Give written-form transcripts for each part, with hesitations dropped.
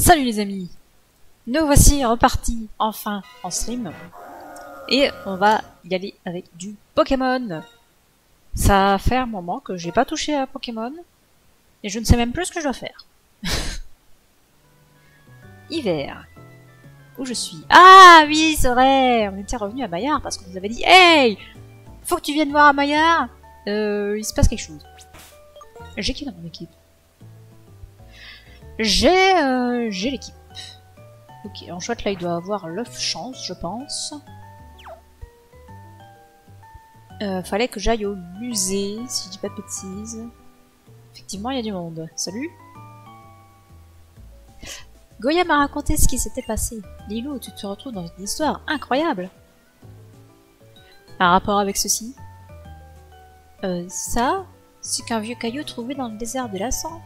Salut les amis, nous voici repartis enfin en stream et on va y aller avec du Pokémon. Ça fait un moment que j'ai pas touché à Pokémon et je ne sais même plus ce que je dois faire. Hiver, où je suis? Ah oui, c'est vrai, on était revenu à Maillard parce qu'on nous avait dit hey, faut que tu viennes voir à Maillard, il se passe quelque chose. J'ai qui dans mon équipe? J'ai l'équipe. Ok, en chouette là il doit avoir l'œuf chance, je pense. Fallait que j'aille au musée, si je dis pas de bêtises. Effectivement, il y a du monde. Salut. Goya m'a raconté ce qui s'était passé. Lilou, tu te retrouves dans une histoire incroyable. Un rapport avec ceci? Ça, c'est qu'un vieux caillou trouvé dans le désert de Lassan.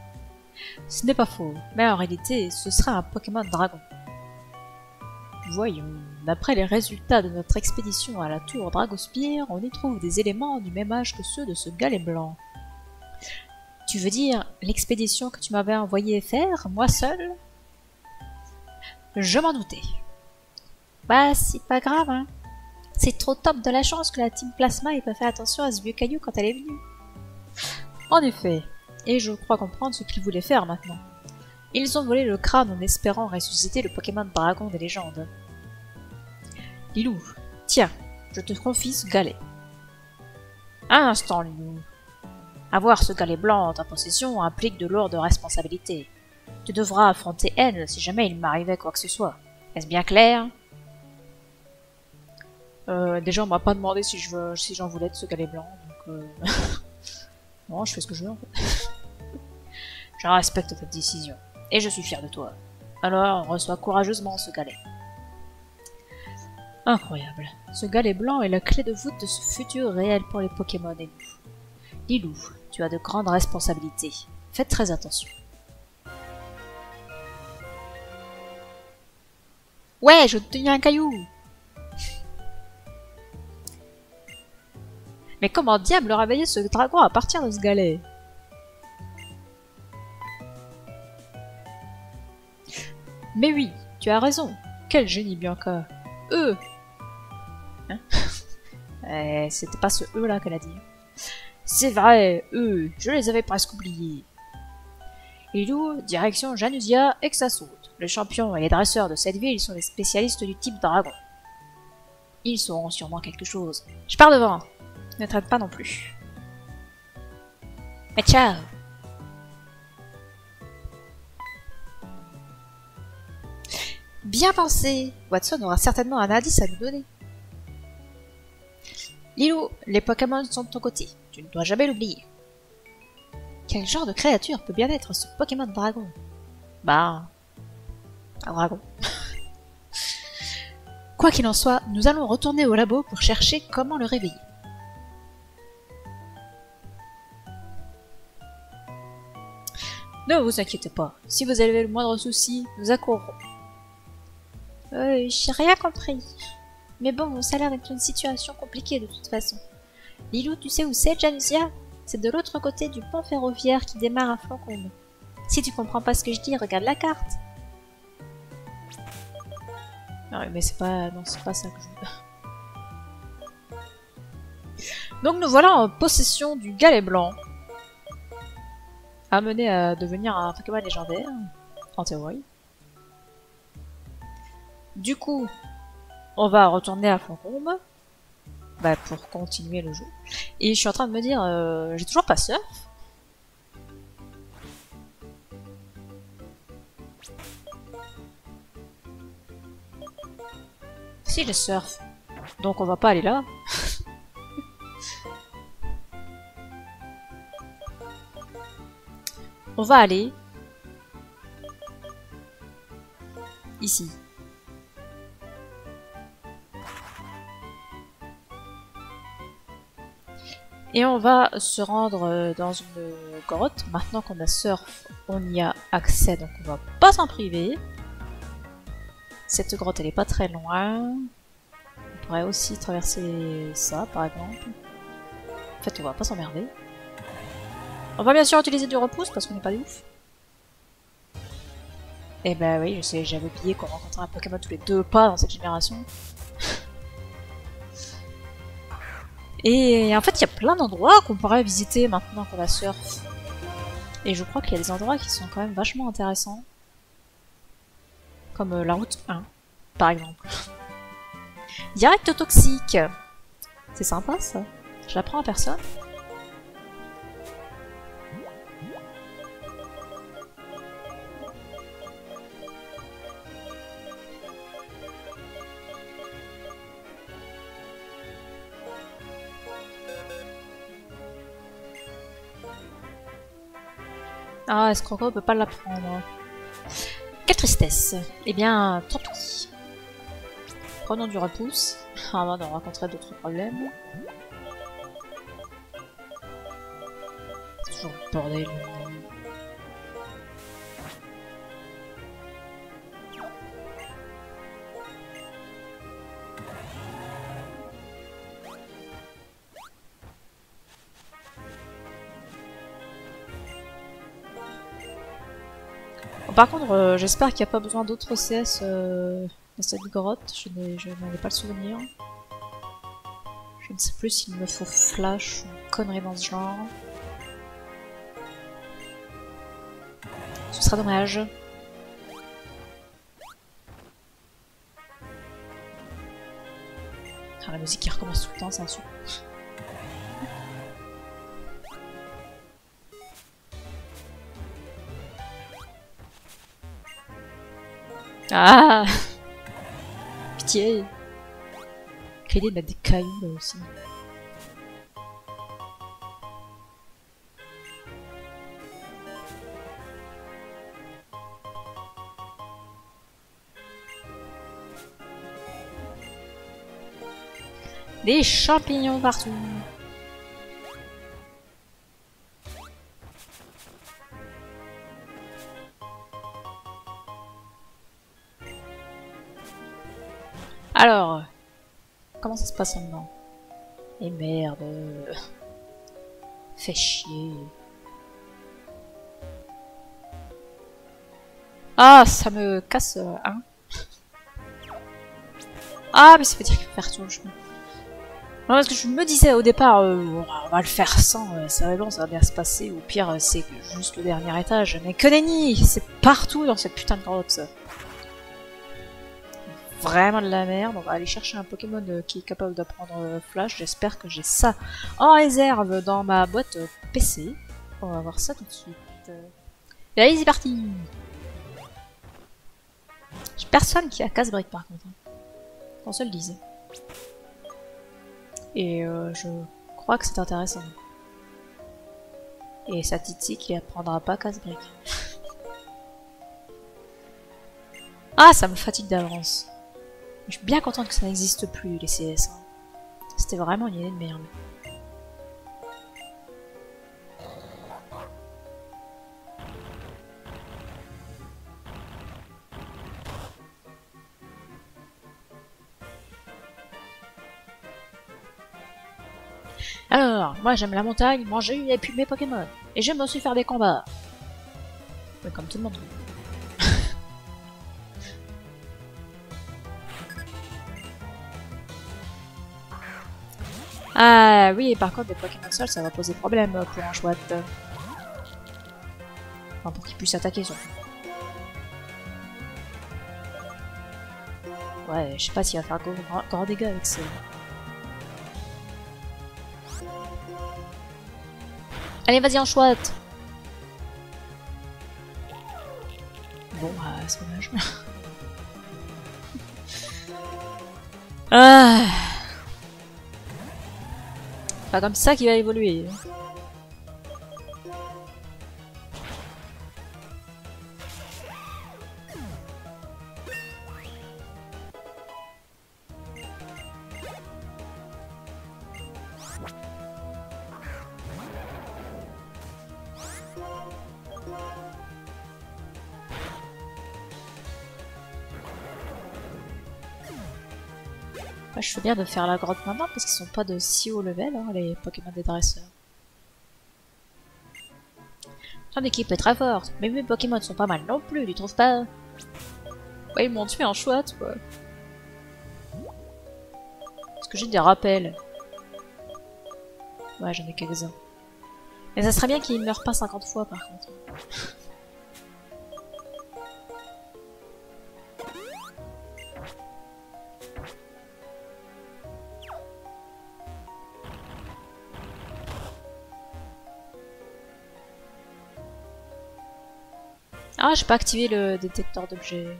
Ce n'est pas faux, mais en réalité, ce serait un Pokémon dragon. Voyons, d'après les résultats de notre expédition à la tour Dragospire, on y trouve des éléments du même âge que ceux de ce galet blanc. Tu veux dire l'expédition que tu m'avais envoyé faire, moi seul? Je m'en doutais. Bah, c'est pas grave, hein. C'est trop top de la chance que la Team Plasma ait pas fait attention à ce vieux caillou quand elle est venue. En effet, et je crois comprendre ce qu'ils voulaient faire maintenant. Ils ont volé le crâne en espérant ressusciter le Pokémon dragon des légendes. Lilou, tiens, je te confie ce galet. Un instant, Lilou. Avoir ce galet blanc en ta possession implique de lourdes responsabilités. Tu devras affronter N si jamais il m'arrivait quoi que ce soit. Est-ce bien clair? Déjà, on m'a pas demandé si j'en voulais de ce galet blanc, donc non, je fais ce que je veux en fait. Je respecte ta décision, et je suis fier de toi. Alors, reçois courageusement ce galet. Incroyable. Ce galet blanc est la clé de voûte de ce futur réel pour les Pokémon et nous. Lilou, tu as de grandes responsabilités. Faites très attention. Ouais, je te tiens un caillou. Mais comment diable réveiller ce dragon à partir de ce galet? Mais oui, tu as raison. Quel génie, Bianca. Hein? C'était pas ce là qu'elle a dit. C'est vrai, je les avais presque oubliés. Lilou, direction Janusia et que ça saute. Les champions et les dresseurs de cette ville sont des spécialistes du type dragon. Ils sauront sûrement quelque chose. Je pars devant. Ne traite pas non plus. Mais ciao. Bien pensé. Watson aura certainement un indice à nous donner. Lilou, les Pokémon sont de ton côté. Tu ne dois jamais l'oublier. Quel genre de créature peut bien être ce Pokémon dragon? Bah... un dragon. Quoi qu'il en soit, nous allons retourner au labo pour chercher comment le réveiller. Ne vous inquiétez pas, si vous avez le moindre souci, nous accourrons. J'ai rien compris. Mais bon, ça a l'air d'être une situation compliquée de toute façon. Lilou, tu sais où c'est, Janusia? C'est de l'autre côté du pont ferroviaire qui démarre à Flancombe. Si tu comprends pas ce que je dis, regarde la carte. Ah oui, mais c'est pas... non, c'est pas ça que je veux. Donc nous voilà en possession du galet blanc. Amené à devenir un Pokémon légendaire, en théorie. Du coup, on va retourner à Flancombe. Bah, pour continuer le jeu. Et je suis en train de me dire, j'ai toujours pas surf. Si, j'ai surf. Donc on va pas aller là. On va aller ici. Et on va se rendre dans une grotte. Maintenant qu'on a surf, on y a accès, donc on va pas s'en priver. Cette grotte, elle est pas très loin. On pourrait aussi traverser ça, par exemple. En fait, on va pas s'emmerder. On va bien sûr utiliser du repousse parce qu'on n'est pas des ouf. Eh bah oui, je sais, j'avais oublié qu'on rencontrait un Pokémon tous les 2 pas dans cette génération. Et en fait, il y a plein d'endroits qu'on pourrait visiter maintenant qu'on a surf. Et je crois qu'il y a des endroits qui sont quand même vachement intéressants. Comme la route 1, par exemple. Direct toxique. C'est sympa ça. Je l'apprends à personne. Ah, Escroco peut pas l'apprendre. Quelle tristesse. Eh bien, tant pis. Prenons du repousse, avant de rencontrer d'autres problèmes. C'est toujours le bordel. Bon, par contre, j'espère qu'il n'y a pas besoin d'autres CS dans cette grotte. Je n'en ai pas le souvenir. Je ne sais plus s'il me faut flash ou une connerie dans ce genre. Ce sera dommage. Ah, la musique qui recommence tout le temps, c'est un super. Ah, pitié. Quelle idée de mettre des cailloux là aussi. Des champignons partout. Alors, comment ça se passe maintenant? Et merde. Fait chier. Ah, ça me casse un. Ah, mais ça veut dire qu'il faut faire tout le chemin. Non, parce que je me disais au départ, on va le faire sans, ça va bon, ça va bien se passer. Au pire, c'est juste le dernier étage. Mais que nenni, c'est partout dans cette putain de grotte. Vraiment de la merde. On va aller chercher un Pokémon qui est capable d'apprendre Flash. J'espère que j'ai ça en réserve dans ma boîte PC. On va voir ça tout de suite. Et allez, c'est parti. J'ai personne qui a casse-brique par contre. Qu'on se le dise. Et je crois que c'est intéressant. Et sa Titi qui apprendra pas casse-brique. Ah, ça me fatigue d'avance. Je suis bien contente que ça n'existe plus, les CS. Hein. C'était vraiment une idée de merde. Alors, moi j'aime la montagne, manger et puis mes Pokémon. Et j'aime aussi faire des combats. Mais comme tout le monde. Ah oui, et par contre, des Pokémon seuls, ça va poser problème pour un chouette. Enfin, pour qu'il puisse attaquer, surtout. Ouais, je sais pas s'il va faire grand dégâts avec ça. Allez, vas-y, en chouette. Bon, c'est dommage. Ah. Pas comme ça qu'il va évoluer. Moi, je fais bien de faire la grotte maintenant parce qu'ils sont pas de si haut level, hein, les Pokémon des dresseurs. Ton équipe est très forte, mais mes Pokémon sont pas mal non plus, tu trouves pas? Ouais, ils m'ont tué en chouette, quoi. Est-ce que j'ai des rappels? Ouais, j'en ai quelques-uns. Mais ça serait bien qu'ils meurent pas 50 fois, par contre. Ah, j'ai pas activé le détecteur d'objets.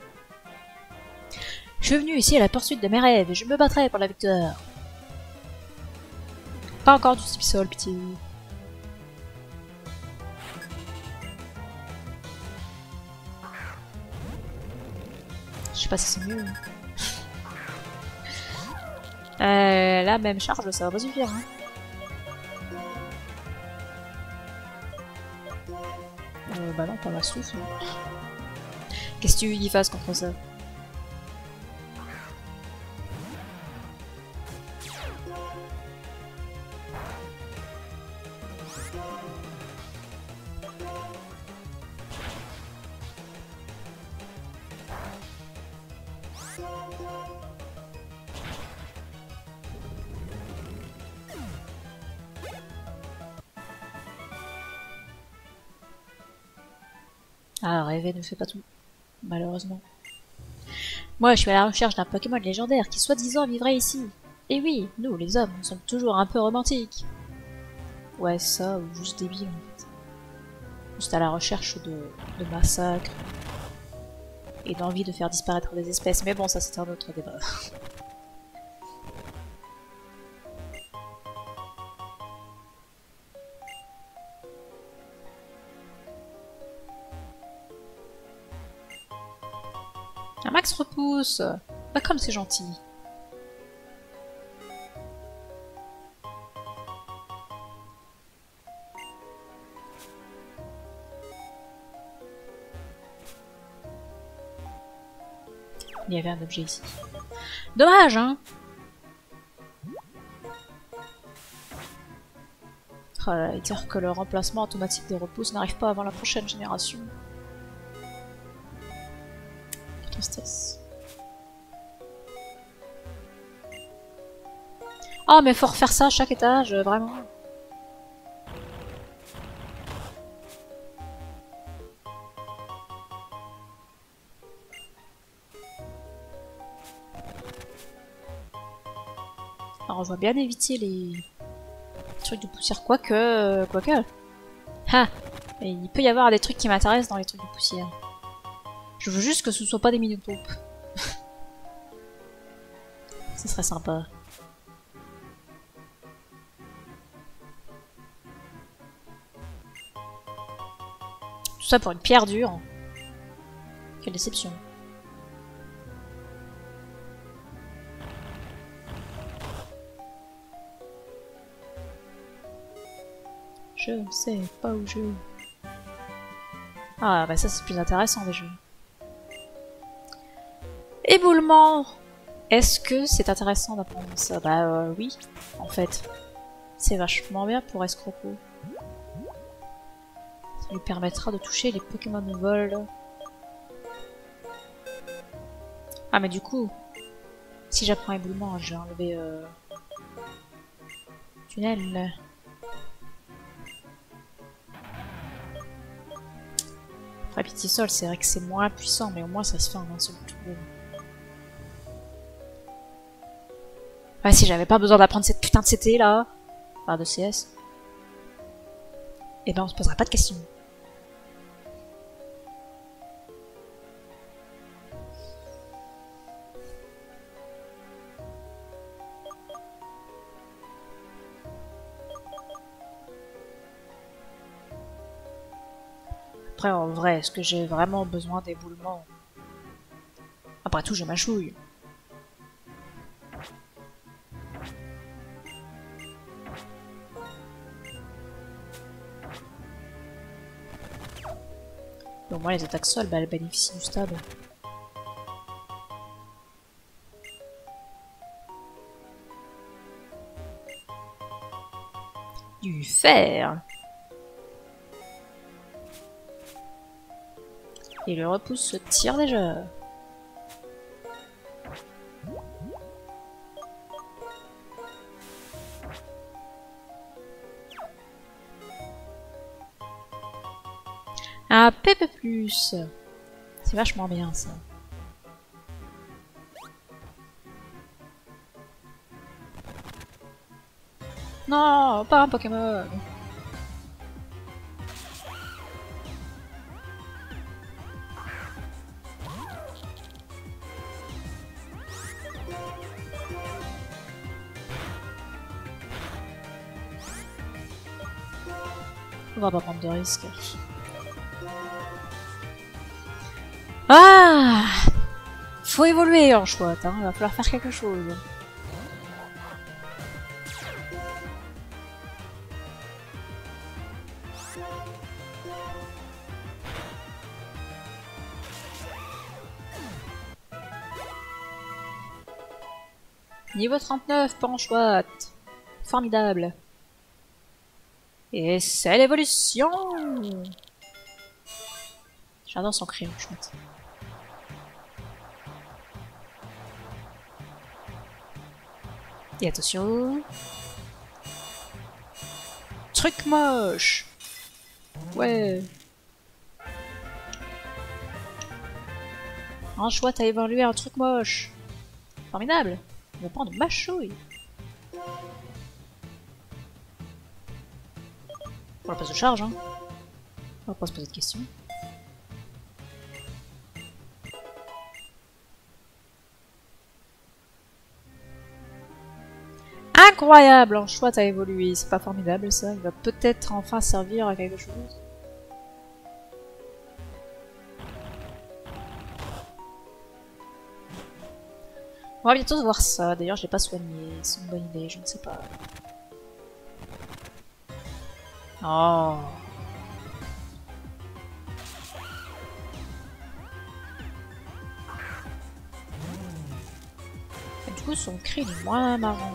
Je suis venu ici à la poursuite de mes rêves et je me battrai pour la victoire. Pas encore du subsol, pitié. Je sais pas si c'est mieux. La même charge, ça va pas suffire. Hein. Bah non, pas ma souffle. Qu'est-ce que tu y fasses contre ça? Ah, rêver ne fait pas tout, malheureusement. Moi, je suis à la recherche d'un Pokémon légendaire qui soi-disant vivrait ici. Et oui, nous, les hommes, nous sommes toujours un peu romantiques. Ouais, ça, ou juste débiles, en fait. Juste à la recherche de massacres et d'envie de faire disparaître des espèces. Mais bon, ça, c'est un autre débat. Un Max repousse. Bah comme c'est gentil. Il y avait un objet ici. Dommage, hein. Oh là là, et dire que le remplacement automatique des repousses n'arrive pas avant la prochaine génération. Quelle tristesse. Oh mais faut refaire ça à chaque étage, vraiment. Alors on va bien éviter les trucs de poussière, quoique... Ah, et il peut y avoir des trucs qui m'intéressent dans les trucs de poussière. Je veux juste que ce soit pas des mini-taupes. Ce serait sympa. Tout ça pour une pierre dure. Quelle déception. Je ne sais pas où je... Ah bah ça c'est plus intéressant déjà. Éboulement. Est-ce que c'est intéressant d'apprendre ça? Bah oui, en fait. C'est vachement bien pour Escroco. Ça lui permettra de toucher les Pokémon de vol. Ah mais du coup, si j'apprends éboulement, je vais enlever tunnel. Après Pitié-Sol, c'est vrai que c'est moins puissant, mais au moins ça se fait en un seul tour. Ouais, si j'avais pas besoin d'apprendre cette putain de CT là, enfin de CS, eh ben on se poserait pas de questions. Après, en vrai, est-ce que j'ai vraiment besoin d'éboulement? Après tout, j'ai ma chouille. Au moins, les attaques sol, bah, elles bénéficient du stade. Du fer. Et le repousse se tire déjà. Un PP+. C'est vachement bien ça. Non, pas un Pokémon. On va pas prendre de risques. Ah! Faut évoluer en chouette, hein. Il va falloir faire quelque chose. Niveau 39 pour Anchoite. Formidable. Et c'est l'évolution. J'adore son crayon, chouette. Et attention. Truc moche. Ouais. Anchoite a évolué un truc moche. Formidable. On va prendre ma chouille. Pour la passe de charge, hein. On va pas se poser de questions. Incroyable! Anchoite a évolué. C'est pas formidable ça. Il va peut-être enfin servir à quelque chose. On va bientôt voir ça. D'ailleurs, je l'ai pas soigné. C'est une bonne idée, je ne sais pas. Oh. Et du coup, son cri est moins marrant.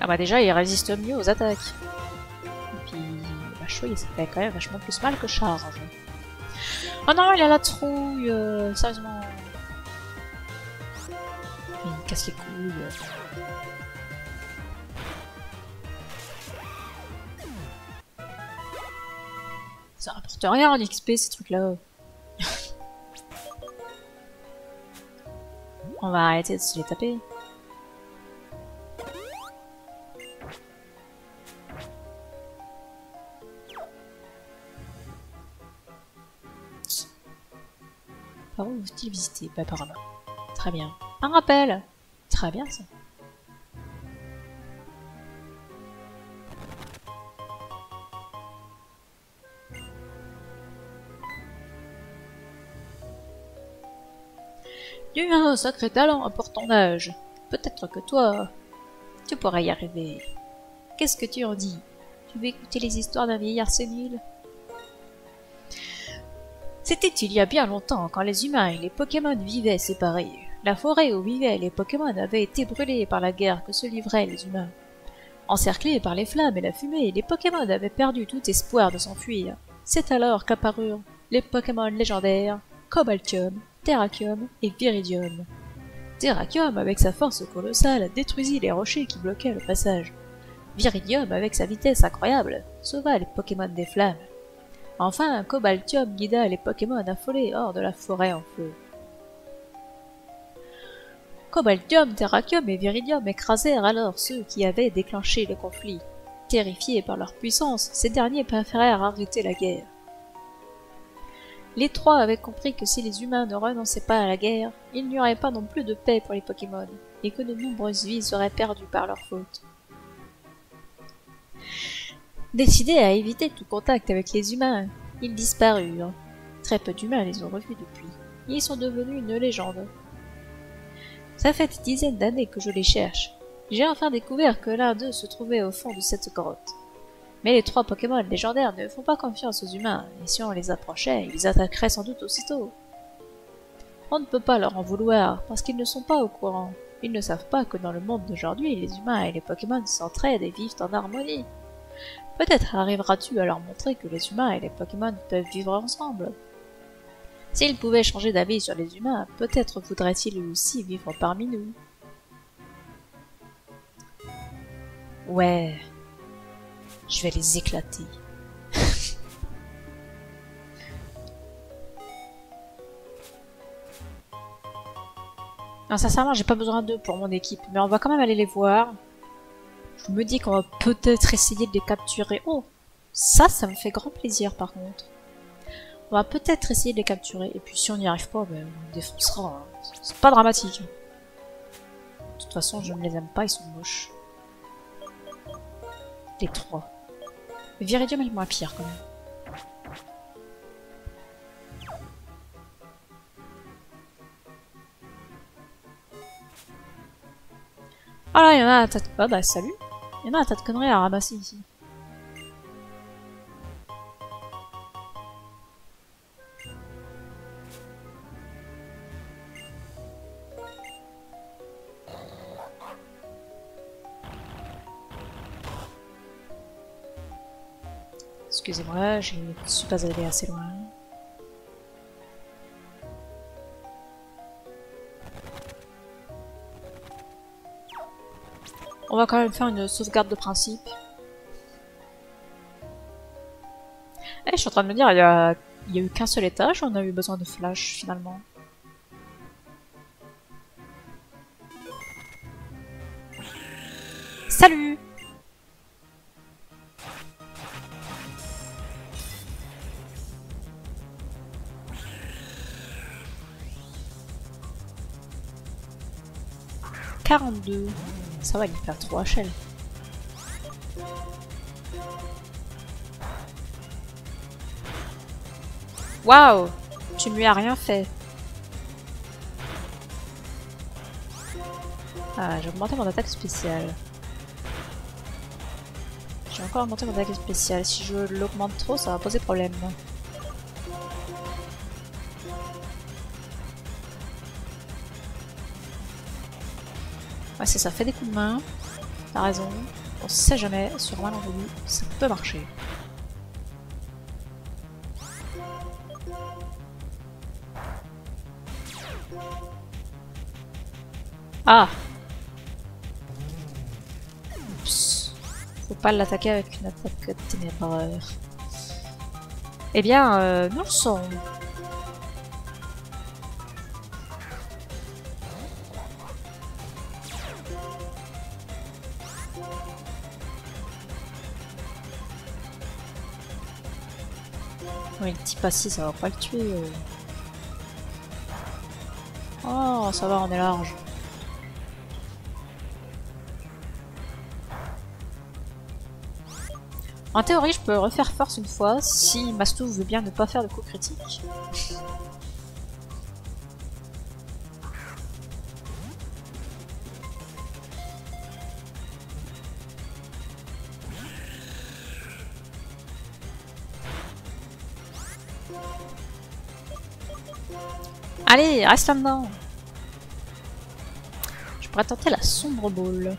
Ah bah déjà, il résiste mieux aux attaques. Et puis, la chouille, ça fait quand même vachement plus mal que charge. Oh non, il a la trouille, sérieusement. Il me casse les couilles. Ça rapporte rien en XP ces trucs-là. On va arrêter de se les taper. Par où faut-il visiter? Bah par là. Très bien. Un rappel! Très bien ça. Tu as un sacré talent pour ton âge. Peut-être que toi, tu pourrais y arriver. Qu'est-ce que tu en dis? Tu veux écouter les histoires d'un vieillard sénile? C'était il y a bien longtemps, quand les humains et les Pokémon vivaient séparés. La forêt où vivaient les Pokémon avait été brûlée par la guerre que se livraient les humains. Encerclés par les flammes et la fumée, les Pokémon avaient perdu tout espoir de s'enfuir. C'est alors qu'apparurent les Pokémon légendaires Cobaltium, Terrakium et Viridium. Terrakium, avec sa force colossale, détruisit les rochers qui bloquaient le passage. Viridium, avec sa vitesse incroyable, sauva les Pokémon des flammes. Enfin, Cobaltium guida les Pokémon affolés hors de la forêt en feu. Cobaltium, Terrakium et Viridium écrasèrent alors ceux qui avaient déclenché le conflit. Terrifiés par leur puissance, ces derniers préférèrent arrêter la guerre. Les trois avaient compris que si les humains ne renonçaient pas à la guerre, il n'y aurait pas non plus de paix pour les Pokémon, et que de nombreuses vies seraient perdues par leur faute. Décidés à éviter tout contact avec les humains, ils disparurent. Très peu d'humains les ont revus depuis. Ils sont devenus une légende. Ça fait des dizaines d'années que je les cherche. J'ai enfin découvert que l'un d'eux se trouvait au fond de cette grotte. Mais les trois Pokémon légendaires ne font pas confiance aux humains, et si on les approchait, ils attaqueraient sans doute aussitôt. On ne peut pas leur en vouloir, parce qu'ils ne sont pas au courant. Ils ne savent pas que dans le monde d'aujourd'hui, les humains et les Pokémon s'entraident et vivent en harmonie. Peut-être arriveras-tu à leur montrer que les humains et les Pokémon peuvent vivre ensemble. S'ils pouvaient changer d'avis sur les humains, peut-être voudraient-ils aussi vivre parmi nous. Ouais, je vais les éclater. Non, sincèrement, j'ai pas besoin d'eux pour mon équipe, mais on va quand même aller les voir. Je me dis qu'on va peut-être essayer de les capturer. Oh, ça me fait grand plaisir par contre. On va peut-être essayer de les capturer, et puis si on n'y arrive pas, ben, on défoncera. Hein. C'est pas dramatique. De toute façon, je ne les aime pas, ils sont moches. Les trois. Mais Viridium est le moins pire quand même. Ah là, il y en a un tas de... Ah bah salut. Il y en a un tas de conneries à ramasser ici. Excusez-moi, je ne suis pas allée assez loin. On va quand même faire une sauvegarde de principe. Eh, je suis en train de me dire, il y a eu qu'un seul étage, on a eu besoin de flash finalement. Salut! « 42. Ça va, il me fait 3 HL. Waouh! Tu ne lui as rien fait. Ah, j'ai augmenté mon attaque spéciale. J'ai encore augmenté mon attaque spéciale. Si je l'augmente trop, ça va poser problème. Ouais, c'est ça, fait des coups de main. T'as raison. On sait jamais, sur malentendu, ça peut marcher. Ah! Oups. Faut pas l'attaquer avec une attaque ténébreux. Eh bien, nous le sommes. Oui, le type assis, ça va pas le tuer. Oh, ça va, on est large. En théorie, je peux refaire force une fois si Mastou veut bien ne pas faire de coup critique. Allez, reste là-dedans. Je pourrais tenter la sombre boule.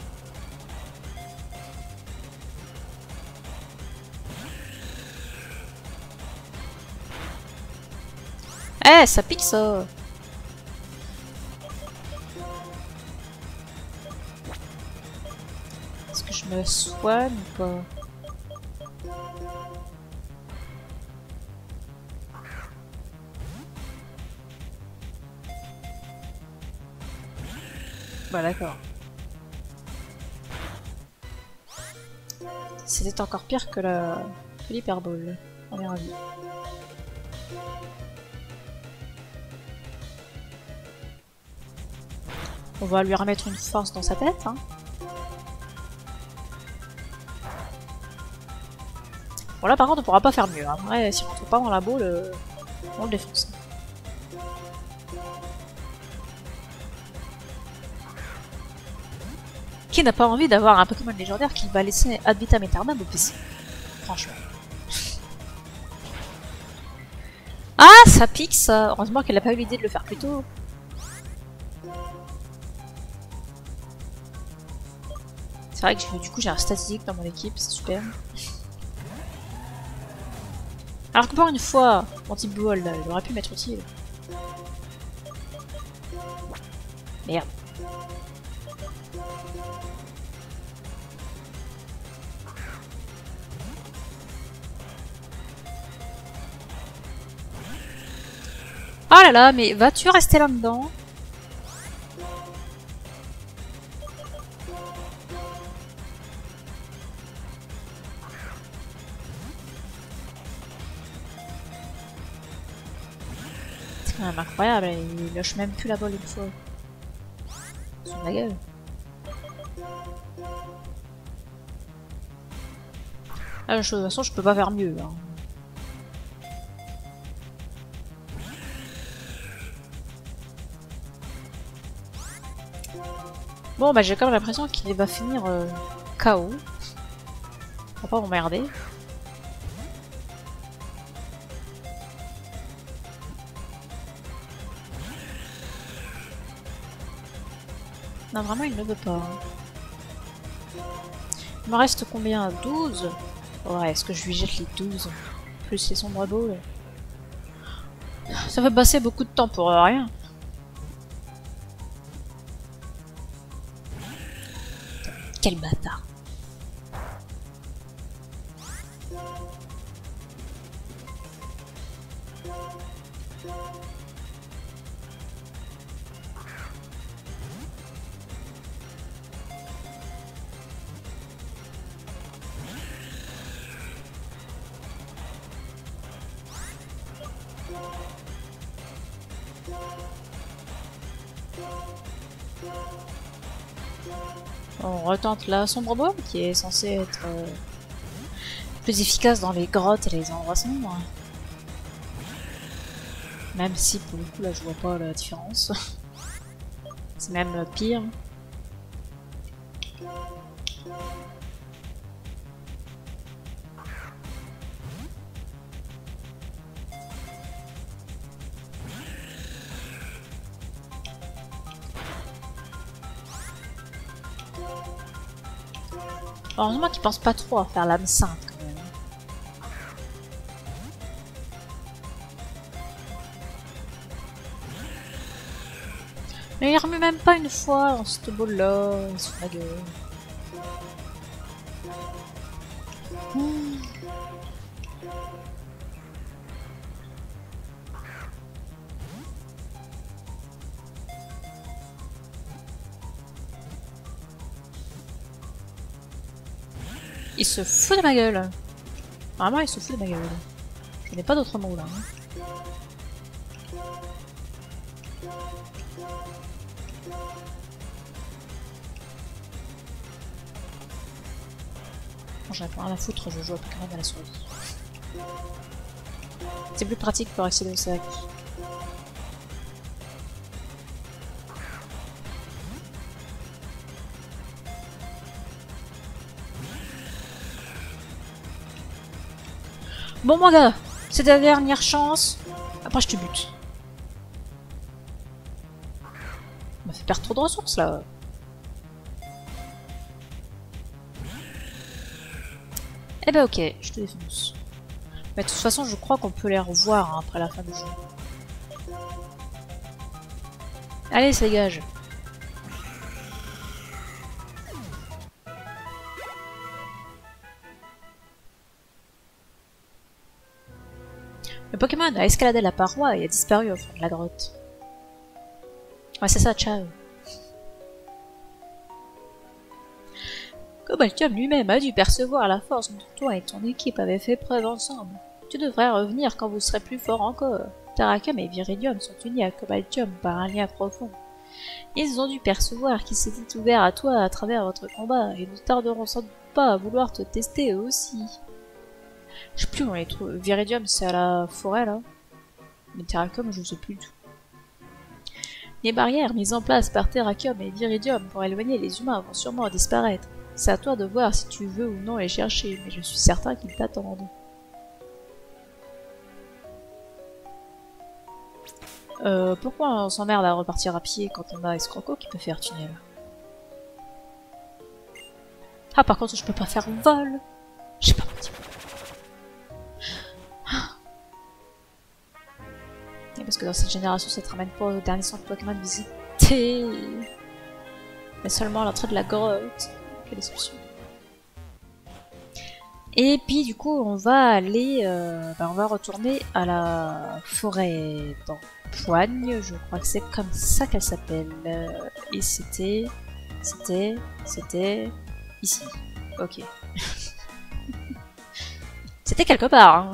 Eh, ça pique ça. Est-ce que je me soigne ou pas? Bah d'accord. C'était encore pire que l'hyperbole. On est ravis. On va lui remettre une force dans sa tête. Hein. Bon là par contre on pourra pas faire mieux. Hein. Ouais, si on ne trouve pas dans la boule, on le défonce. Qui n'a pas envie d'avoir un Pokémon légendaire qui va laisser ad vitam aeternam au PC? Franchement. Ah, ça pique ça. Heureusement qu'elle n'a pas eu l'idée de le faire plus tôt. C'est vrai que du coup j'ai un statistique dans mon équipe, c'est super. Alors que pour une fois, mon type ball là, il aurait pu m'être utile. Merde. Oh là là, mais vas-tu rester là-dedans? C'est quand même incroyable, il lâche même plus la balle une fois. Sur ma gueule. Ah, de toute façon, je peux pas faire mieux. Hein. Bon, bah j'ai quand même l'impression qu'il va finir KO. On va pas m'emmerder. Non, vraiment, il ne veut pas. Il me reste combien? 12? Ouais, est-ce que je lui jette les 12? Plus les sombres beaux. Ça va passer beaucoup de temps pour rien. Quel bâtard. On retente la sombre bois qui est censée être plus efficace dans les grottes et les endroits sombres. Même si pour le coup là je vois pas la différence. C'est même pire. Heureusement qu'ils pensent pas trop à faire l'âme sainte quand même. Mais il remue même pas une fois dans cette boule là, sur la gueule. Il se fout de ma gueule. Vraiment, il se fout de ma gueule. Je n'ai pas d'autre mot là. Hein. Bon, j'en ai pas rien à foutre, je joue à Pokémon à la souris. C'est plus pratique pour accéder au sac. Bon mon gars, c'est ta dernière chance. Après je te bute. On m'a fait perdre trop de ressources là. Eh ben ok, je te défonce. Mais de toute façon je crois qu'on peut les revoir hein, après la fin du jeu. Allez, ça dégage. Le Pokémon a escaladé la paroi et a disparu au fond de la grotte. Ouais, c'est ça, ciao. Cobaltium lui-même a dû percevoir la force dont toi et ton équipe avaient fait preuve ensemble. Tu devrais revenir quand vous serez plus fort encore. Terrakium et Viridium sont unis à Cobaltium par un lien profond. Ils ont dû percevoir qu'ils s'étaient ouverts à toi à travers votre combat et ne tarderont sans doute pas à vouloir te tester eux aussi. Je sais plus où on les trouve. Viridium, c'est à la forêt là. Mais Terrakium, je sais plus du tout. Les barrières mises en place par Terrakium et Viridium pour éloigner les humains vont sûrement disparaître. C'est à toi de voir si tu veux ou non les chercher, mais je suis certain qu'ils t'attendent. Pourquoi on s'emmerde à repartir à pied quand on a Escroco qui peut faire tunnel? Ah, par contre, je peux pas faire vol. J'ai pas menti. Et parce que dans cette génération, ça te ramène pas au dernier centre Pokémon visité. Mais seulement à l'entrée de la grotte. Quelle déception. Et puis du coup, on va aller, on va retourner à la forêt d'Empoigne. Je crois que c'est comme ça qu'elle s'appelle. Et c'était ici. Ok. C'était quelque part. Hein.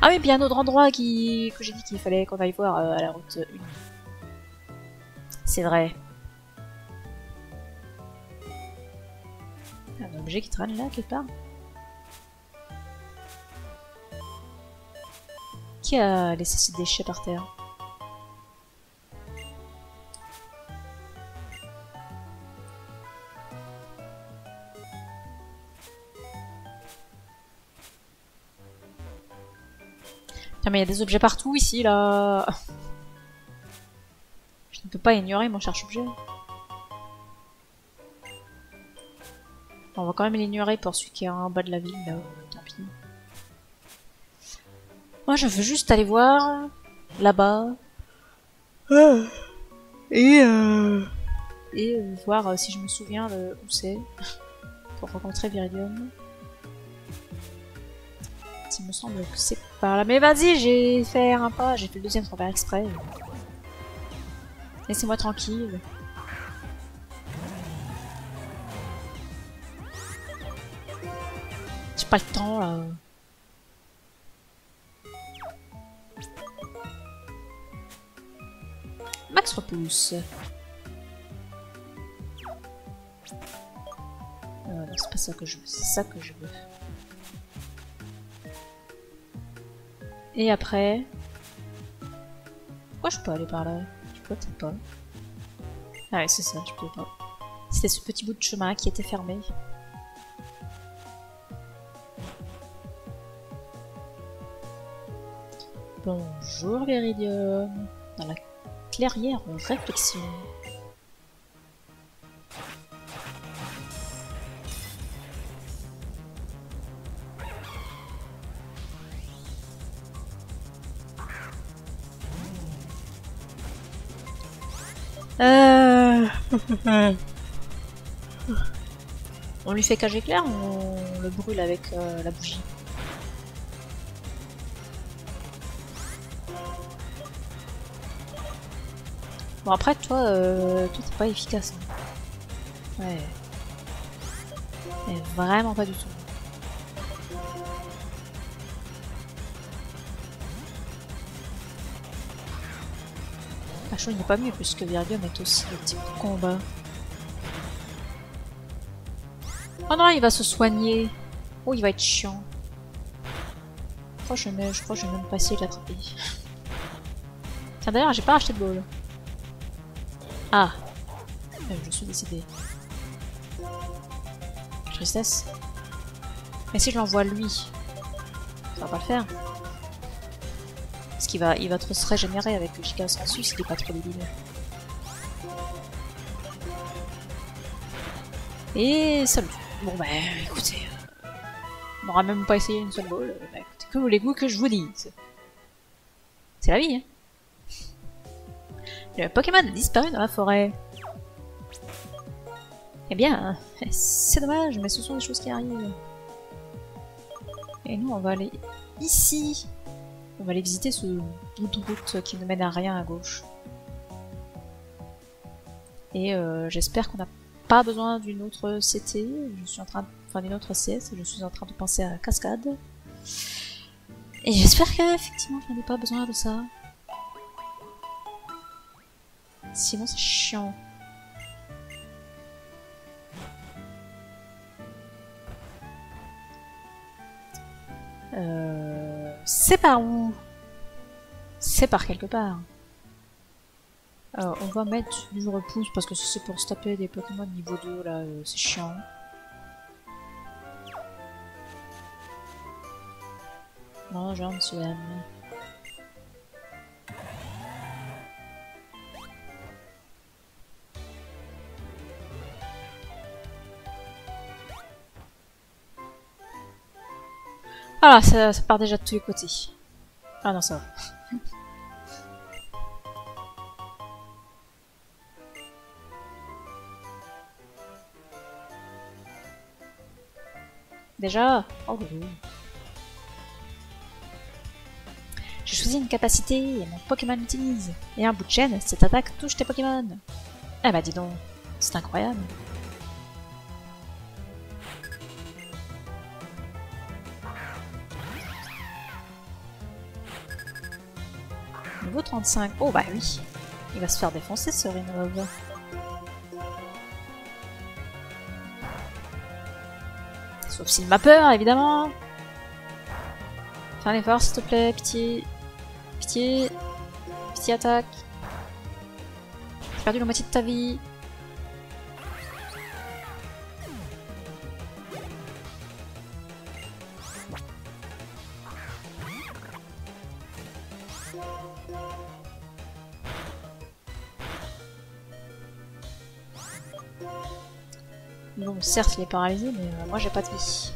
Ah oui, puis un autre endroit que j'ai dit qu'il fallait qu'on aille voir à la route 1. C'est vrai. Un objet qui traîne là, quelque part. Qui a laissé ses déchets par terre? Tiens, mais il y a des objets partout ici, là. Je ne peux pas ignorer mon cherche-objet. On va quand même l'ignorer pour celui qui est en bas de la ville, là. Tant pis. Moi, je veux juste aller voir là-bas. Et voir si je me souviens où c'est. Pour rencontrer Viridium. Il me semble que c'est par là. Mais vas-y, j'ai fait un pas. J'ai fait le deuxième sans faire exprès. Laissez-moi tranquille. J'ai pas le temps là. Max repousse. Non, c'est pas ça que je veux, c'est ça que je veux. Et après... Pourquoi je peux aller par là? Je peux peut-être pas. Ah ouais, c'est ça, je peux pas. C'était ce petit bout de chemin qui était fermé. Bonjour Viridium. Dans la clairière réflexion. On lui fait cage éclair ou on le brûle avec la bougie? Bon après toi, toi t'es pas efficace. Hein. Ouais. Mais vraiment pas du tout. Pachon il n'est pas mieux puisque Viridium est aussi le type de combat. Oh non, il va se soigner. Oh, il va être chiant. Je crois que je vais même pas essayer de l'attraper. Tiens, d'ailleurs, j'ai pas acheté de ball. Ah. Je suis décidée. Tristesse. Mais si je l'envoie lui, ça va pas le faire. Parce qu'il va trop se régénérer avec le Giga Sensus, il est pas trop débile. Et salut. Bon bah écoutez, on n'aura même pas essayé une seule ball. Bah écoutez, que voulez-vous que je vous dise? C'est la vie, hein. Le Pokémon a disparu dans la forêt. Eh bien, c'est dommage, mais ce sont des choses qui arrivent. Et nous, on va aller ici. On va aller visiter ce bout de route qui ne mène à rien à gauche. Et j'espère qu'on n'a pas besoin d'une autre CT. Je suis en train de... Enfin, d'une autre CS. Je suis en train de penser à Cascade. Et j'espère qu'effectivement, je n'en ai pas besoin de ça. Sinon, c'est chiant. C'est par où? C'est par quelque part. On va mettre du repousse parce que si c'est pour se taper des Pokémon niveau 2 là, c'est chiant. Bonjour monsieur M. Ah, ça part déjà de tous les côtés. Ah non, ça va. Déjà? Oh, oui. J'ai choisi une capacité et mon Pokémon l'utilise. Et un bout de chaîne, cette attaque touche tes Pokémon. Eh bah dis donc, c'est incroyable. Niveau 35. Oh bah oui. Il va se faire défoncer ce Renov. Sauf s'il m'a peur, évidemment. Fais un effort, s'il te plaît, pitié. Pitié. Pitié, attaque. J'ai perdu la moitié de ta vie. Bon, certes, il est paralysé, mais moi j'ai pas de vie.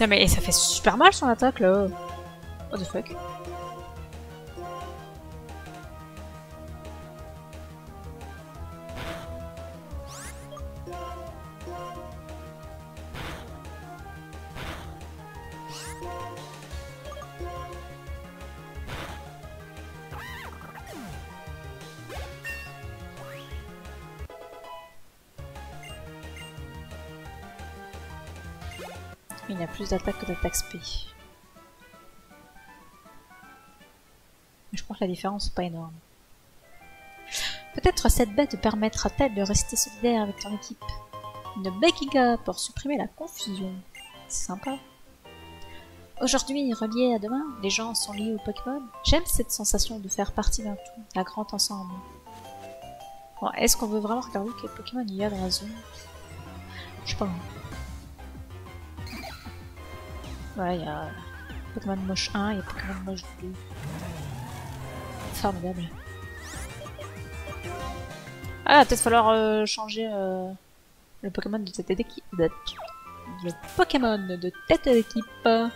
Non mais ça fait super mal son attaque là. What the fuck. Il a plus d'attaque que d'attaque spé. Je crois que la différence n'est pas énorme. Peut-être cette bête te permettra-t-elle de rester solidaire avec ton équipe. Une Bekiga pour supprimer la confusion. C'est sympa. Aujourd'hui, reliés à demain, les gens sont liés aux Pokémon. J'aime cette sensation de faire partie d'un tout, d'un grand ensemble. Bon, est-ce qu'on veut vraiment regarder quel Pokémon il y a dans la zone? Je sais pas. Voilà, il y a Pokémon moche 1 et Pokémon moche 2. Formidable. Ah, peut-être falloir changer le Pokémon de tête d'équipe. Le Pokémon de tête d'équipe. Ils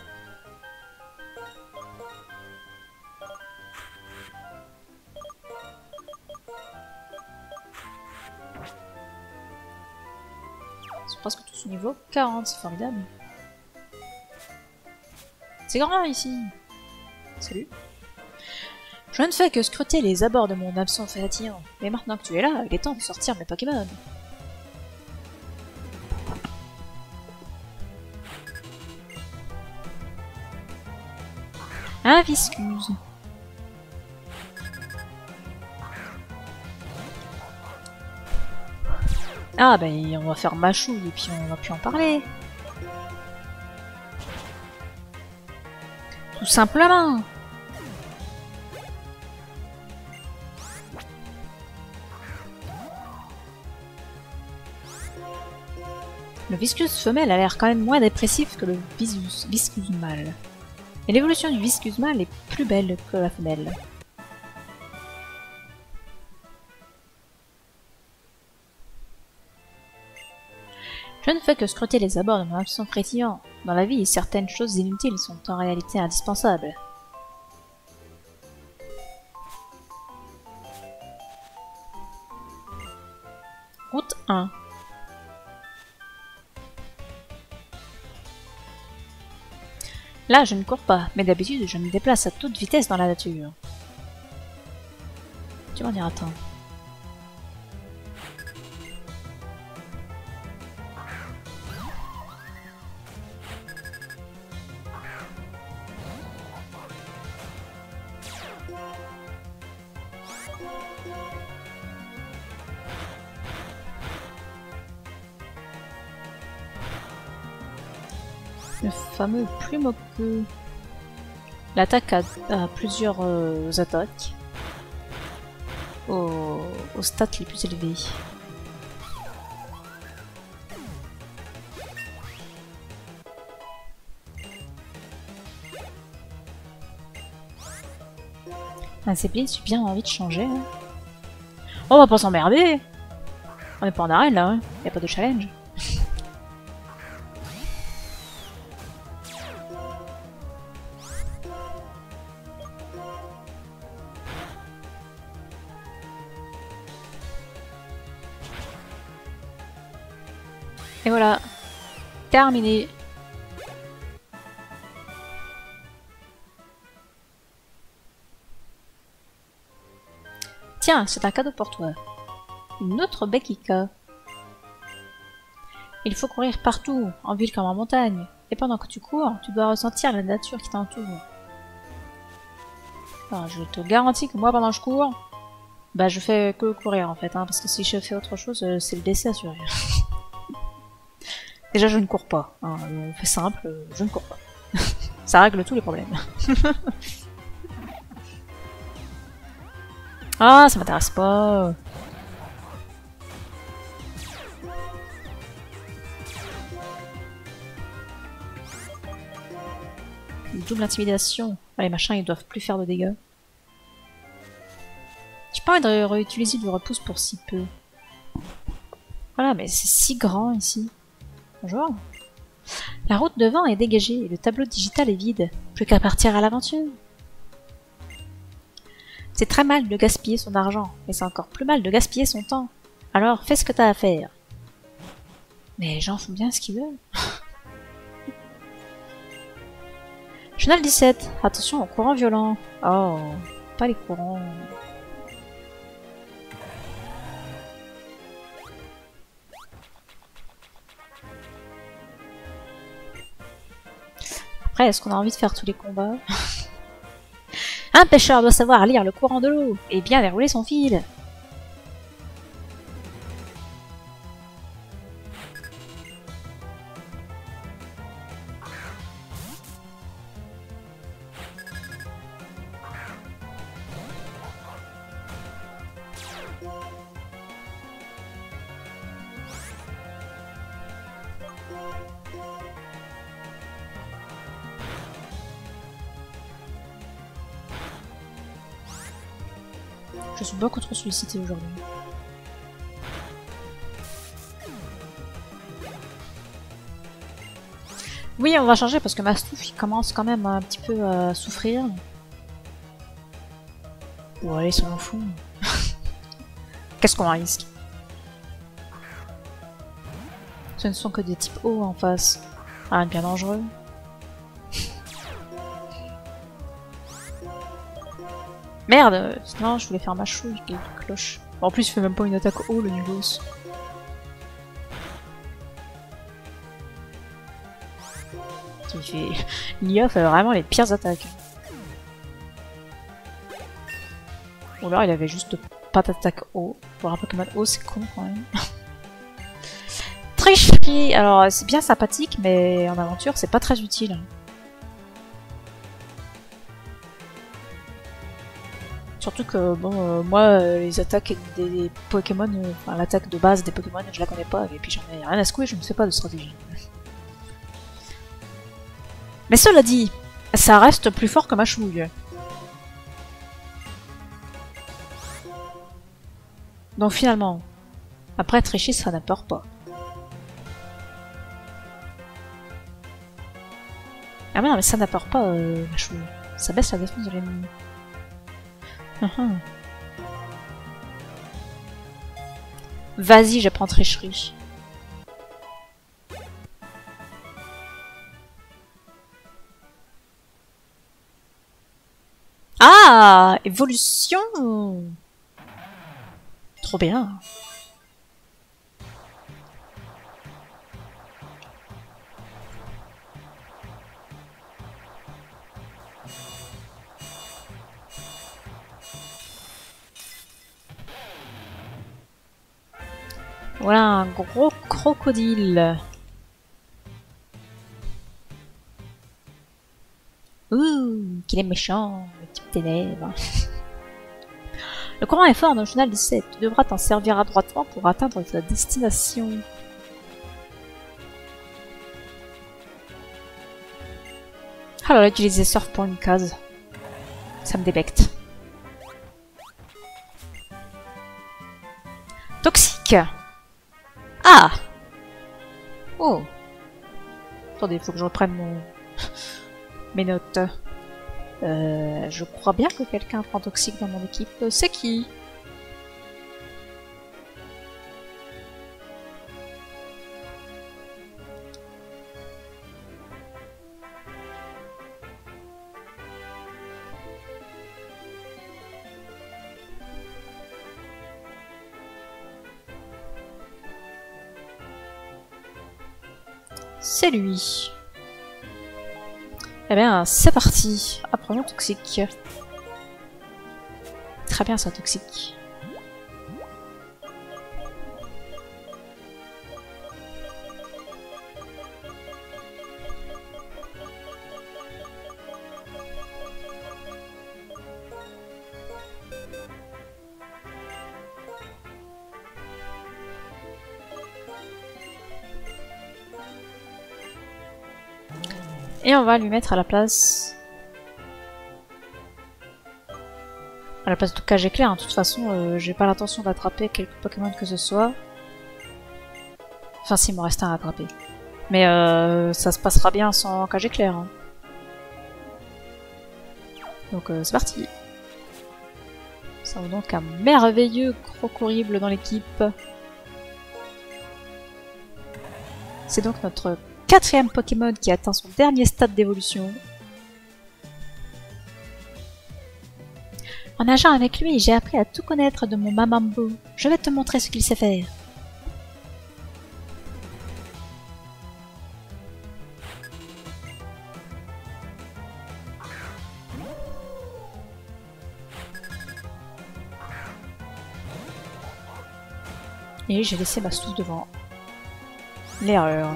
sont presque tous au niveau 40, c'est formidable. C'est grand ici. Salut. Je ne fais que scruter les abords de mon absent fatigant. Mais maintenant que tu es là, il est temps de sortir mes Pokémon. Un Viscuse. Ah ben on va faire mâchouille et puis on va plus en parler. Tout simplement. Le Viscuse femelle a l'air quand même moins dépressif que le Viscuse mâle. Et l'évolution du Viscuse mâle est plus belle que la femelle. Je ne fais que scruter les abords de mon absent frétillant. Dans la vie, certaines choses inutiles sont en réalité indispensables. Route 1. Là, je ne cours pas, mais d'habitude, je me déplace à toute vitesse dans la nature. Tu m'en diras tant. Le fameux Plumoku. L'attaque a plusieurs attaques aux stats les plus élevés. Ah, c'est bien, j'ai bien envie de changer. Hein. On va pas s'emmerder. On n'est pas en arène là, hein. Y a pas de challenge. Et voilà, terminé. Tiens, c'est un cadeau pour toi. Une autre Bekika. Il faut courir partout, en ville comme en montagne. Et pendant que tu cours, tu dois ressentir la nature qui t'entoure. Enfin, je te garantis que moi, pendant que je cours, bah je fais que courir en fait, hein, parce que si je fais autre chose, c'est le décès assuré. Déjà, je ne cours pas. Hein, on fait simple, je ne cours pas. Ça règle tous les problèmes. Ah, ça m'intéresse pas. Double intimidation. Ah, les machins, ils doivent plus faire de dégâts. J'ai pas envie de réutiliser du repousse pour si peu. Voilà, mais c'est si grand ici. Bonjour. La route devant est dégagée et le tableau digital est vide. Plus qu'à partir à l'aventure. C'est très mal de gaspiller son argent, mais c'est encore plus mal de gaspiller son temps. Alors fais ce que t'as à faire. Mais les gens font bien ce qu'ils veulent. Journal 17. Attention aux courants violents. Oh, pas les courants. Après, est-ce qu'on a envie de faire tous les combats? Un pêcheur doit savoir lire le courant de l'eau et bien dérouler son fil. Je suis beaucoup trop sollicité aujourd'hui. Oui, on va changer parce que ma stouffe il commence quand même un petit peu à souffrir. Bon, allez, ça m'en fout. Qu'est-ce qu'on risque? Ce ne sont que des types hauts en face. Ah, bien dangereux. Merde! Non, je voulais faire ma chouille, quelle cloche. En plus, il fait même pas une attaque haut, le nulos. L'IA fait vraiment les pires attaques. Ou alors il avait juste pas d'attaque haut. Pour un Pokémon haut, c'est con quand même. Tricherie! Alors, c'est bien sympathique, mais en aventure, c'est pas très utile. Surtout que, bon, moi, les attaques des Pokémon, enfin, l'attaque de base des Pokémon, je la connais pas, et puis j'en ai rien à secouer, je ne sais pas de stratégie. Mais cela dit, ça reste plus fort que ma chouille. Donc finalement, après tricher, ça n'a peur pas. Ah mais non, mais ça n'a peur pas, ma chouille. Ça baisse la défense de l'ennemi. Vas-y, j'apprends tricherie. Ah, évolution. Trop bien. Voilà un gros crocodile. Ouh, qu'il est méchant, le type ténèbres. Le courant est fort dans le journal 17. Tu devras t'en servir adroitement pour atteindre ta destination. Ah là là, utiliser surf pour une case. Ça me débecte. Toxique. Ah! Oh! Attendez, il faut que je reprenne mes notes. Je crois bien que quelqu'un prend toxique dans mon équipe. C'est qui? C'est lui. Eh bien, c'est parti. Apprenons toxique. Très bien, ça, toxique. Et on va lui mettre à la place... À la place de cage éclair, hein. De toute façon, j'ai pas l'intention d'attraper quelque Pokémon que ce soit. Enfin, s'il me reste un à attraper. Mais ça se passera bien sans cage éclair. Hein. Donc c'est parti. Ça va donc un merveilleux Crocorible dans l'équipe. C'est donc notre 4e Pokémon qui atteint son dernier stade d'évolution. En nageant avec lui, j'ai appris à tout connaître de mon Mamambo. Je vais te montrer ce qu'il sait faire. Et j'ai laissé ma sousse devant. L'erreur.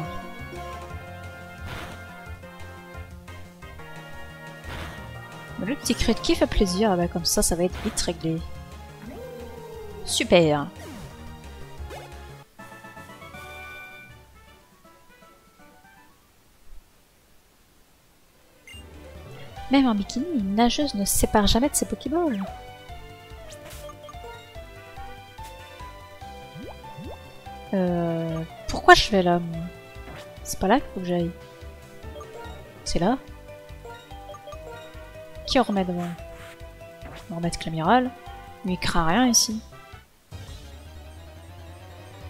Le petit crit qui fait plaisir, bah comme ça va être vite réglé. Super. Même en bikini, une nageuse ne se sépare jamais de ses Pokéballs. Pourquoi je vais là? C'est pas là qu'il faut que j'aille. C'est là? Qui en remet devant? On va remettre Clamiral. Lui il craint rien ici.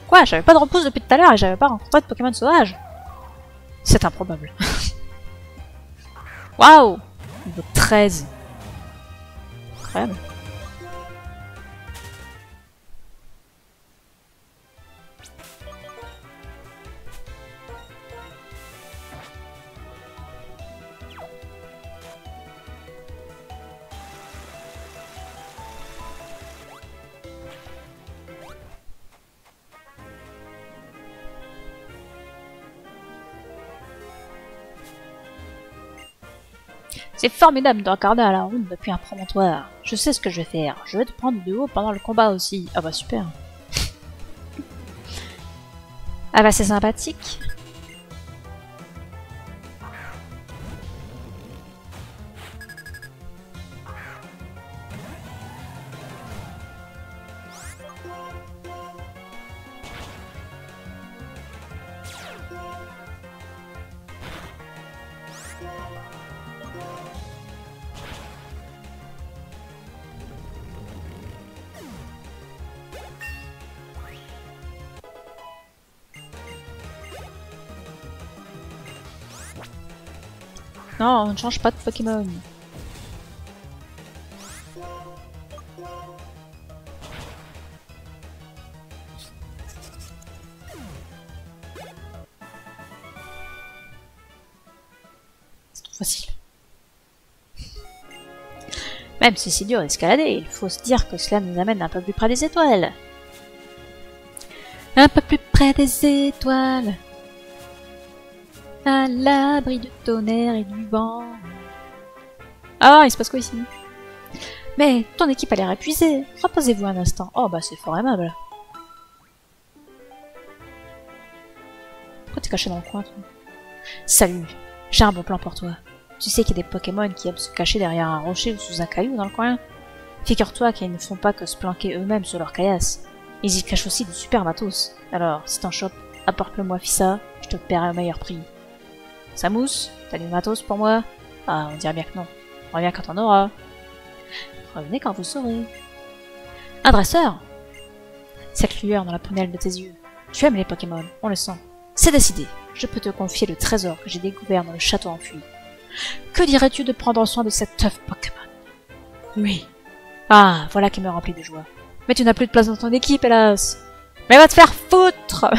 Quoi? J'avais pas de repousse depuis tout à l'heure et j'avais pas rencontré de Pokémon sauvage. C'est improbable. Waouh! Niveau 13. Incroyable. C'est formidable de regarder à la ronde depuis un promontoire. Je sais ce que je vais faire. Je vais te prendre de haut pendant le combat aussi. Ah bah super. Ah bah c'est sympathique. Non, on ne change pas de Pokémon. C'est trop facile. Même si c'est dur d'escalader, il faut se dire que cela nous amène un peu plus près des étoiles. Un peu plus près des étoiles. À l'abri du tonnerre et du vent. Ah, il se passe quoi ici? Mais ton équipe a l'air épuisée. Reposez-vous un instant. Oh bah c'est fort aimable. Pourquoi t'es caché dans le coin, toi? Salut, j'ai un bon plan pour toi. Tu sais qu'il y a des Pokémon qui aiment se cacher derrière un rocher ou sous un caillou dans le coin? Figure-toi qu'ils ne font pas que se planquer eux-mêmes sur leur caillasse. Ils y cachent aussi du super matos. Alors, si t'en chopes, apporte-le-moi Fissa, je te paierai au meilleur prix. Samus, t'as du matos pour moi? Ah, on dirait bien que non. Reviens quand on aura. Revenez quand vous saurez. Un dresseur? Cette lueur dans la prunelle de tes yeux. Tu aimes les Pokémon, on le sent. C'est décidé. Je peux te confier le trésor que j'ai découvert dans le château enfui. Que dirais-tu de prendre soin de cet œuf Pokémon? Oui. Ah, voilà qui me remplit de joie. Mais tu n'as plus de place dans ton équipe, hélas. Mais va te faire foutre.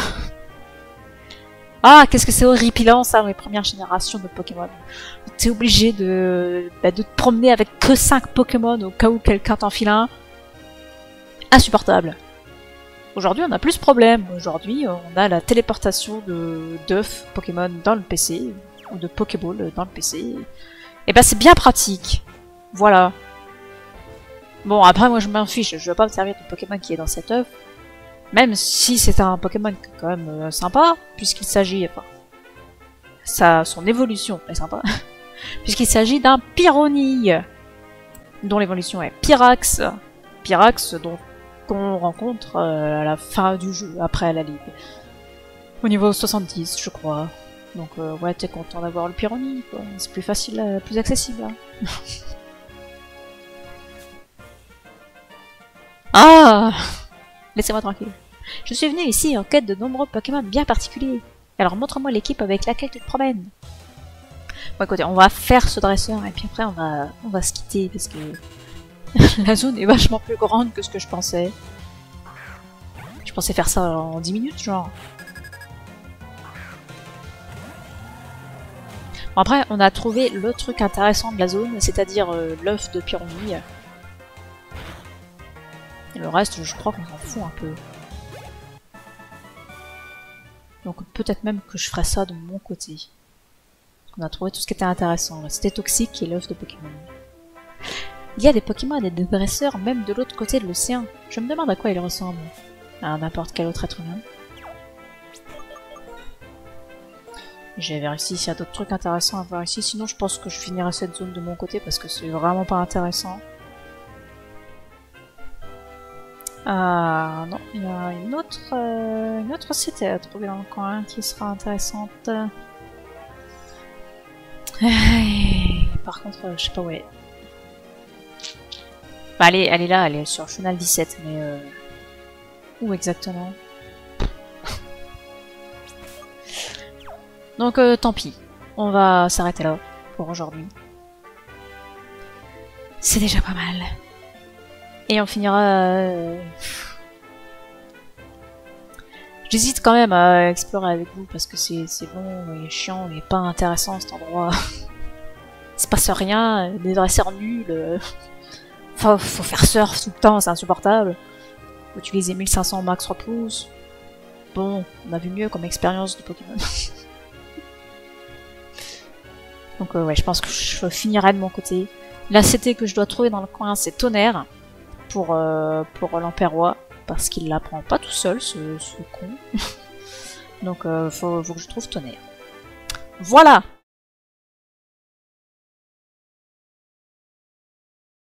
Ah, qu'est-ce que c'est horripilant, ça, les premières générations de Pokémon. T'es obligé de te promener avec que 5 Pokémon au cas où quelqu'un t'enfile un. Insupportable. Aujourd'hui, on a plus de problème. Aujourd'hui, on a la téléportation d'œufs Pokémon dans le PC, ou de Pokéball dans le PC. Et ben, c'est bien pratique. Voilà. Bon, après, moi, je m'en fiche. Je veux pas me servir du Pokémon qui est dans cet œuf. Même si c'est un Pokémon quand même sympa, puisqu'il s'agit... Enfin, son évolution est sympa. Puisqu'il s'agit d'un Pyronille, dont l'évolution est Pyrax. Pyrax, donc qu'on rencontre à la fin du jeu, après la ligue. Au niveau 70, je crois. Donc ouais, t'es content d'avoir le Pyronille, quoi. C'est plus facile, plus accessible. Hein. Ah! Laissez-moi tranquille. Je suis venu ici en quête de nombreux Pokémon bien particuliers. Alors montre-moi l'équipe avec laquelle tu te promènes. Bon écoutez, on va faire ce dresseur et puis après on va se quitter parce que la zone est vachement plus grande que ce que je pensais. Je pensais faire ça en 10 minutes, genre. Bon, après, on a trouvé le truc intéressant de la zone, c'est-à-dire l'œuf de Pyronille. Et le reste, je crois qu'on s'en fout un peu. Donc peut-être même que je ferai ça de mon côté. On a trouvé tout ce qui était intéressant. C'était toxique et l'œuf de Pokémon. Il y a des Pokémon et des dresseurs même de l'autre côté de l'océan. Je me demande à quoi ils ressemblent. À n'importe quel autre être humain. J'ai vérifié s'il y a d'autres trucs intéressants à voir ici. Sinon je pense que je finirai cette zone de mon côté parce que c'est vraiment pas intéressant. Ah non, il y a une autre cité à trouver dans le coin qui sera intéressante. Par contre, je sais pas où elle est. Bah, elle est là, elle est sur Chenal 17, mais où exactement? Donc tant pis, on va s'arrêter là pour aujourd'hui. C'est déjà pas mal. Et on finira... J'hésite quand même à explorer avec vous parce que c'est long et chiant et pas intéressant cet endroit. Il se passe rien, des dresseurs nuls. Faut faire surf tout le temps, c'est insupportable. Faut utiliser 1500 max 3 pouces. Bon, on a vu mieux comme expérience de Pokémon. Donc ouais, je pense que je finirai de mon côté. La CT que je dois trouver dans le coin, c'est Tonnerre. Pour l'Empérois, parce qu'il l'apprend pas tout seul, ce con. Donc faut que je trouve Tonnerre. Voilà!